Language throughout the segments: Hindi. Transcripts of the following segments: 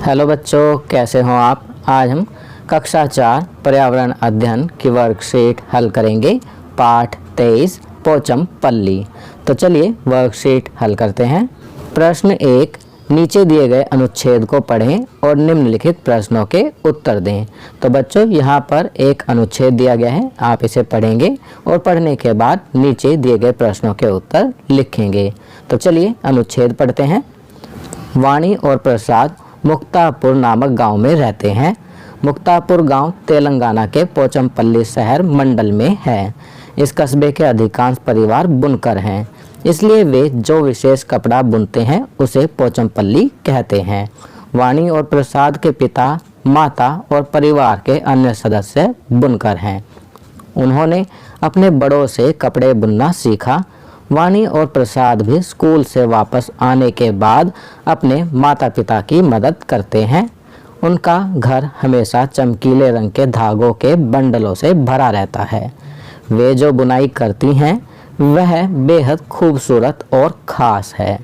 हेलो बच्चों, कैसे हो आप। आज हम कक्षा 4 पर्यावरण अध्ययन की वर्कशीट हल करेंगे। पाठ 23 पोचमपल्ली। तो चलिए वर्कशीट हल करते हैं। प्रश्न 1, नीचे दिए गए अनुच्छेद को पढ़ें और निम्नलिखित प्रश्नों के उत्तर दें। तो बच्चों यहाँ पर एक अनुच्छेद दिया गया है, आप इसे पढ़ेंगे और पढ़ने के बाद नीचे दिए गए प्रश्नों के उत्तर लिखेंगे। तो चलिए अनुच्छेद पढ़ते हैं। वाणी और प्रसाद मुक्तापुर नामक गांव में रहते हैं। मुक्तापुर गांव तेलंगाना के पोचमपल्ली शहर मंडल में है। इस कस्बे के अधिकांश परिवार बुनकर हैं, इसलिए वे जो विशेष कपड़ा बुनते हैं उसे पोचमपल्ली कहते हैं। वाणी और प्रसाद के पिता, माता और परिवार के अन्य सदस्य बुनकर हैं। उन्होंने अपने बड़ों से कपड़े बुनना सीखा। वाणी और प्रसाद भी स्कूल से वापस आने के बाद अपने माता पिता की मदद करते हैं। उनका घर हमेशा चमकीले रंग के धागों के बंडलों से भरा रहता है। वे जो बुनाई करती हैं वह बेहद खूबसूरत और ख़ास है।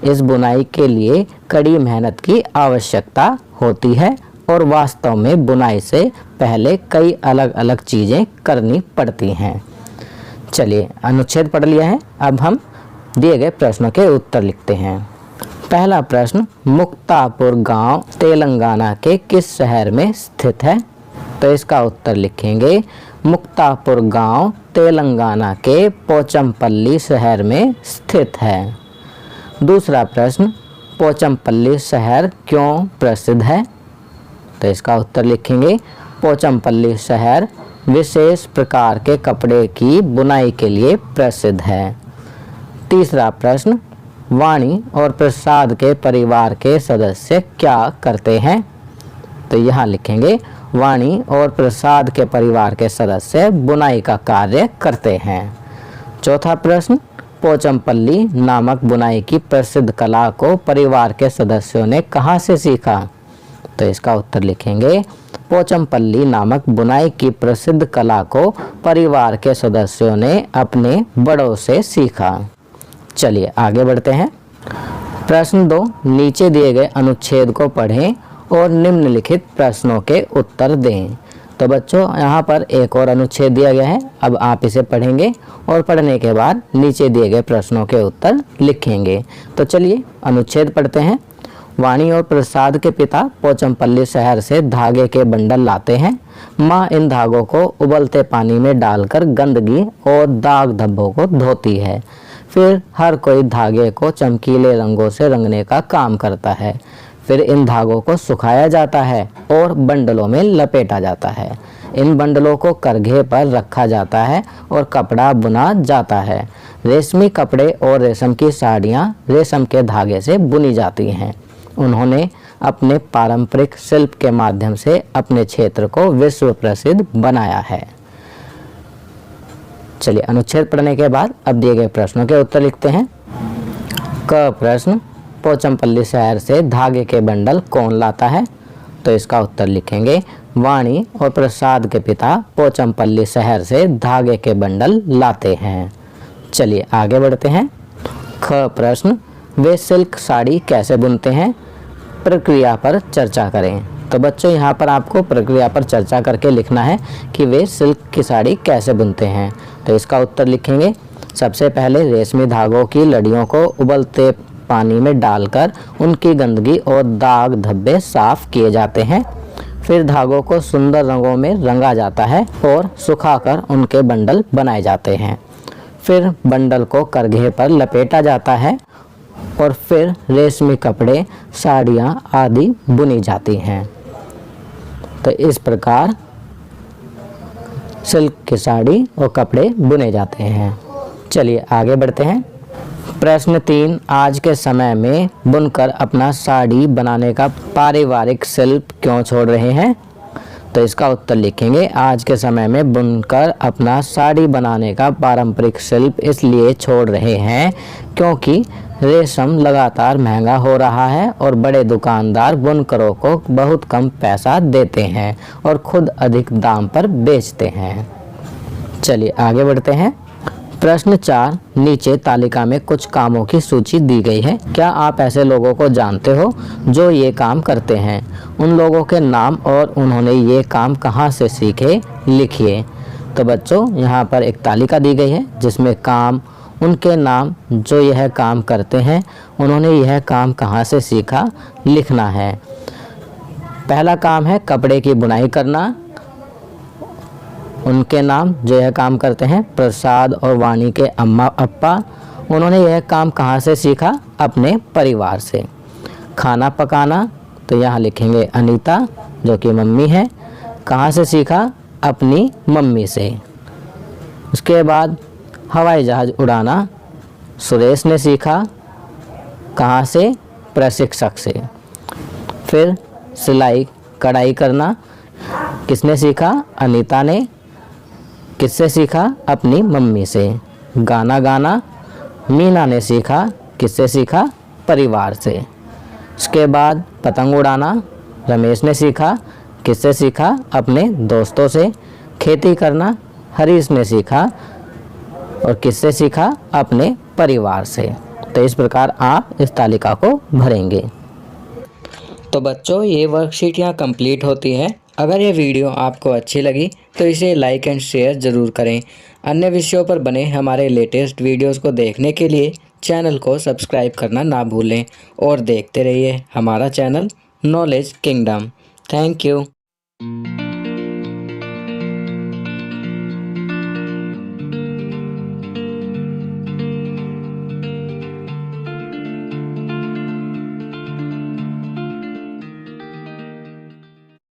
इस बुनाई के लिए कड़ी मेहनत की आवश्यकता होती है और वास्तव में बुनाई से पहले कई अलग अलग चीज़ें करनी पड़ती हैं। चलिए अनुच्छेद पढ़ लिया है, अब हम दिए गए प्रश्नों के उत्तर लिखते हैं। पहला प्रश्न, मुक्तापुर गांव तेलंगाना के किस शहर में स्थित है। तो इसका उत्तर लिखेंगे मुक्तापुर गांव तेलंगाना के पोचमपल्ली शहर में स्थित है। दूसरा प्रश्न, पोचमपल्ली शहर क्यों प्रसिद्ध है। तो इसका उत्तर लिखेंगे पोचमपल्ली शहर विशेष प्रकार के कपड़े की बुनाई के लिए प्रसिद्ध है। तीसरा प्रश्न, वाणी और प्रसाद के परिवार के सदस्य क्या करते हैं। तो यहाँ लिखेंगे वाणी और प्रसाद के परिवार के सदस्य बुनाई का कार्य करते हैं। चौथा प्रश्न, पोचमपल्ली नामक बुनाई की प्रसिद्ध कला को परिवार के सदस्यों ने कहाँ से सीखा। तो इसका उत्तर लिखेंगे पोचमपल्ली नामक बुनाई की प्रसिद्ध कला को परिवार के सदस्यों ने अपने बड़ों से सीखा। चलिए आगे बढ़ते हैं। प्रश्न 2, नीचे दिए गए अनुच्छेद को पढ़ें और निम्नलिखित प्रश्नों के उत्तर दें। तो बच्चों यहाँ पर एक और अनुच्छेद दिया गया है, अब आप इसे पढ़ेंगे और पढ़ने के बाद नीचे दिए गए प्रश्नों के उत्तर लिखेंगे। तो चलिए अनुच्छेद पढ़ते हैं। वाणी और प्रसाद के पिता पोचमपल्ली शहर से धागे के बंडल लाते हैं। माँ इन धागों को उबलते पानी में डालकर गंदगी और दाग धब्बों को धोती है। फिर हर कोई धागे को चमकीले रंगों से रंगने का काम करता है। फिर इन धागों को सुखाया जाता है और बंडलों में लपेटा जाता है। इन बंडलों को करघे पर रखा जाता है और कपड़ा बुना जाता है। रेशमी कपड़े और रेशम की साड़ियाँ रेशम के धागे से बुनी जाती हैं। उन्होंने अपने पारंपरिक शिल्प के माध्यम से अपने क्षेत्र को विश्व प्रसिद्ध बनाया है। चलिए अनुच्छेद पढ़ने के बाद अब दिए गए प्रश्नों के उत्तर लिखते हैं। क प्रश्न, पोचमपल्ली शहर से धागे के बंडल कौन लाता है। तो इसका उत्तर लिखेंगे वाणी और प्रसाद के पिता पोचमपल्ली शहर से धागे के बंडल लाते हैं। चलिए आगे बढ़ते हैं। ख प्रश्न, वे सिल्क साड़ी कैसे बुनते हैं, प्रक्रिया पर चर्चा करें। तो बच्चों यहाँ पर आपको प्रक्रिया पर चर्चा करके लिखना है कि वे सिल्क की साड़ी कैसे बुनते हैं। तो इसका उत्तर लिखेंगे सबसे पहले रेशमी धागों की लड़ियों को उबलते पानी में डालकर उनकी गंदगी और दाग धब्बे साफ किए जाते हैं। फिर धागों को सुंदर रंगों में रंगा जाता है और सुखाकर उनके बंडल बनाए जाते हैं। फिर बंडल को करघे पर लपेटा जाता है और फिर रेशमी कपड़े, साड़ियाँ आदि बुनी जाती हैं। तो इस प्रकार सिल्क की साड़ी और कपड़े बुने जाते हैं। चलिए आगे बढ़ते हैं। प्रश्न 3, आज के समय में बुनकर अपना साड़ी बनाने का पारिवारिक शिल्प क्यों छोड़ रहे हैं। तो इसका उत्तर लिखेंगे आज के समय में बुनकर अपना साड़ी बनाने का पारंपरिक शिल्प इसलिए छोड़ रहे हैं क्योंकि रेशम लगातार महंगा हो रहा है और बड़े दुकानदार बुनकरों को बहुत कम पैसा देते हैं और खुद अधिक दाम पर बेचते हैं। चलिए आगे बढ़ते हैं। प्रश्न 4, नीचे तालिका में कुछ कामों की सूची दी गई है। क्या आप ऐसे लोगों को जानते हो जो ये काम करते हैं? उन लोगों के नाम और उन्होंने ये काम कहाँ से सीखे लिखिए। तो बच्चों यहाँ पर एक तालिका दी गई है जिसमें काम, उनके नाम, जो यह काम करते हैं, उन्होंने यह काम कहाँ से सीखा लिखना है। पहला काम है कपड़े की बुनाई करना। उनके नाम, जो यह काम करते हैं, प्रसाद और वाणी के अम्मा अप्पा। उन्होंने यह काम कहाँ से सीखा? अपने परिवार से। खाना पकाना, तो यहाँ लिखेंगे अनीता जो कि मम्मी है। कहाँ से सीखा? अपनी मम्मी से। उसके बाद हवाई जहाज़ उड़ाना सुरेश ने सीखा। कहाँ से? प्रशिक्षक से। फिर सिलाई कढ़ाई करना किसने सीखा? अनीता ने। किससे सीखा? अपनी मम्मी से। गाना गाना मीना ने सीखा। किससे सीखा? परिवार से। उसके बाद पतंग उड़ाना रमेश ने सीखा। किससे सीखा? अपने दोस्तों से। खेती करना हरीश ने सीखा। और किससे सीखा? अपने परिवार से। तो इस प्रकार आप इस तालिका को भरेंगे। तो बच्चों ये वर्कशीट यहाँ कंप्लीट होती है। अगर ये वीडियो आपको अच्छी लगी तो इसे लाइक एंड शेयर ज़रूर करें। अन्य विषयों पर बने हमारे लेटेस्ट वीडियोस को देखने के लिए चैनल को सब्सक्राइब करना ना भूलें और देखते रहिए हमारा channel knowledge kingdom. Thank you.